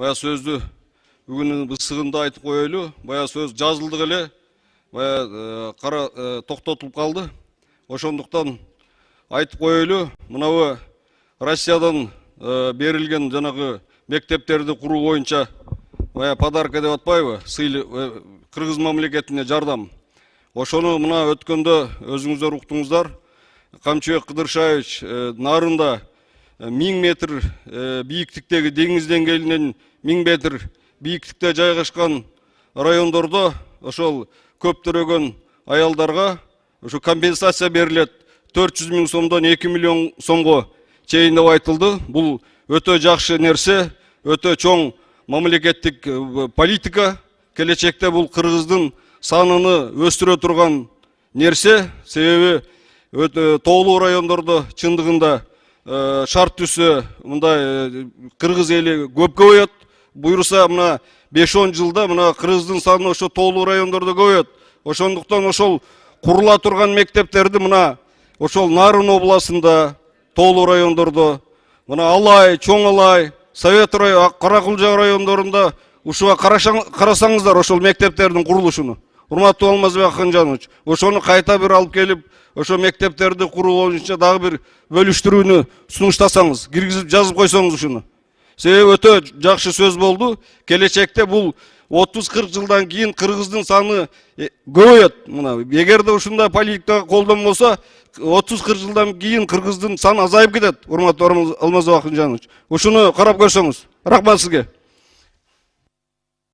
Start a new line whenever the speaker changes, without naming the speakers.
Бая сөзді бүгіннің ысығында айтып қойылу. Бая сөз жазылды келе, бая тоқтатылып қалды. Ошондуктан айтып қойылу. Мынау Россиядан берілген жанагы мектептерді құру бойынша бая подарка деп атпайбы, сыйлы Кыргыз мамлекетине жардам. Ошону мына өткөндө өзүңүздөр уктуңуздар. Камчыбек Кыдыршаевич нарында 1000 метр бийиктиктеги деңиз деңгээлинен 1000 метр бийиктикте жайгашкан райондордо ошол көптөрөгөн аялдарга ошо компенсация берилет. 400 000 сомдон 2 миллион сомго чейин деп айтылды. Бул өтө жакшы нерсе, өтө чоң мамлекеттик политика. Келечекте бул Кыргыздын саныны өстүрө турган нерсе. Себеби өтө тоолуу райондордо чындыгында шарт түсө мындай Кыргыз эли көп көбөйөт. Буйруса мына 5-10 жылда мына Кыргыздын саны ошо тоолуу райондордо көбөйөт. Ошондуктан ошол курула турган мектептерди мына ошол Нарын областында, тоолуу райондордо, мына Алай, Чоң Алай, Совет району, Каракулжа райондорунда ушуга карасаңыздар ошол мектептердин курулушуну. Урматтуу Алмазбек Акынжанович, ошону кайта бир алып келип, ошо мектептерди куруу боюнча дагы бир бөлүштүрүүнү сунуштасаңыз, киргизип жазып койсоңуз ушуну. Себеби өтө жакшы сөз болду. Келечекте бул 30-40 жылдан кийин Кыргыздын саны көбөйөт. Мына эгерде ушундай политика колдонбосо 30-40 жылдан кийин Кыргыздын саны азайып кетет. Урматтуу Алмазбек Акынжанович, ушуну карап көрсөңүз. Рахмат сизге.